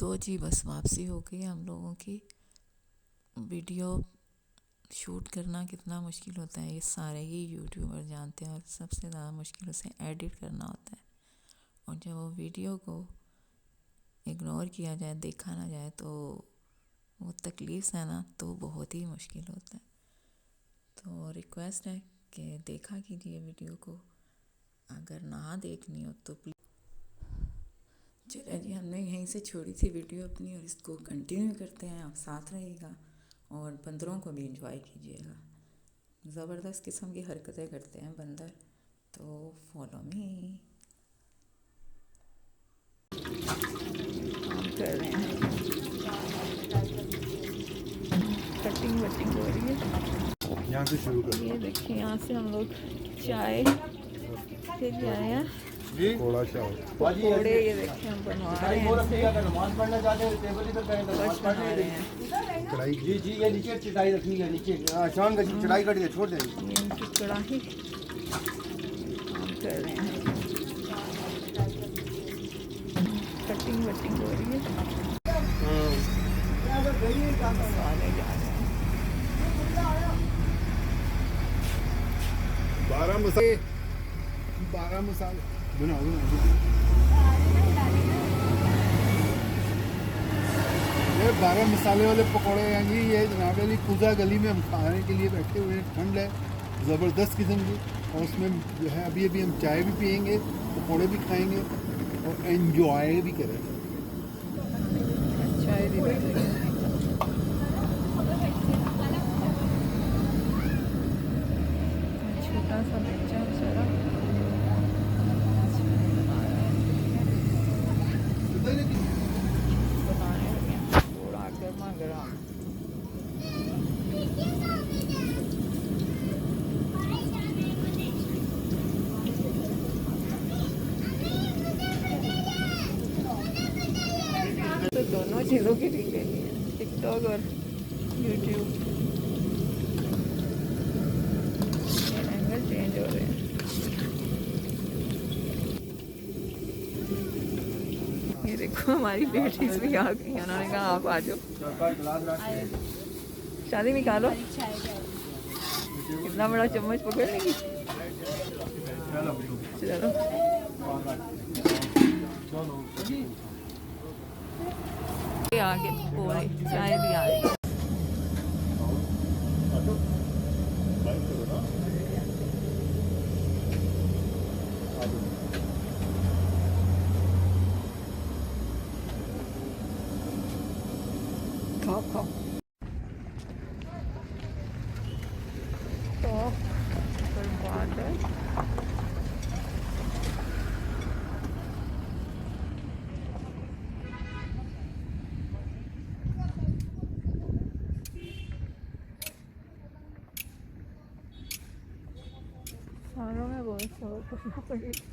तो जी बस वापसी हो गई हम लोगों की। वीडियो शूट करना कितना मुश्किल होता है ये सारे ही यूट्यूबर जानते हैं, और सबसे ज़्यादा मुश्किल उसे एडिट करना होता है। और जब वो वीडियो को इग्नोर किया जाए, देखा ना जाए, तो वो तकलीफ़ है ना, तो बहुत ही मुश्किल होता है। तो रिक्वेस्ट है कि देखा कीजिए वीडियो को, अगर ना देखनी हो तो प्लीज़। चलिए जी, हमने यहीं से छोड़ी थी वीडियो अपनी, और इसको कंटिन्यू करते हैं। आप साथ रहिएगा और बंदरों को भी इंजॉय कीजिएगा। ज़बरदस्त किस्म की हरकतें करते हैं बंदर, तो फॉलो मी। काम कर रहे हैं, कटिंग वटिंग हो रही है। यहाँ से शुरू कर। ये देखिए, यहाँ से हम लोग चाय से ले आए हैं, थोड़ा सा पकौड़े। ये देखिए हम बनवा रहे हैं, नमाज पढ़ना चाहते हैं टेबल इधर करें तो नमाज बना पढ़ने रहे हैं। कढ़ाई जी जी ये नीचे चटाई रखनी है, नीचे शाम का चटाई कट छोड़ देंगे। ये इनकी कढ़ाई काम कर रहे हैं, कटिंग वटिंग हो रही है। मसाले जा रहे हैं। 12 मसाले बनाओ। ये 12 मसाले वाले पकौड़े हैं जी। ये जनाब अली पूजा गली में हम खाने के लिए बैठे हुए हैं। ठंड है ज़बरदस्त किस्म की, और उसमें जो है अभी अभी हम चाय भी पियेंगे, पकौड़े भी खाएंगे और एंजॉय भी करेंगे। चाय भी पीते हैं। छोटा सा बच्चा बेचारा बनाने लगे हैं थोड़ा गर्मा गर्म। तो दोनों चीज़ों की ठीक है, टिकटॉक और यूट्यूब। एंगल चेंज हो रहे हैं। ये देखो हमारी लेडीज भी आ गई, उन्होंने कहा आप आ जाओ, शादी में खा लो। कितना बड़ा चम्मच पकड़ लेगी। चलो आगे पूरे चाय भी आ रही है। खाओ खाओ। तो बर्बाद है। सारों में बहुत सब करना पड़ेगा।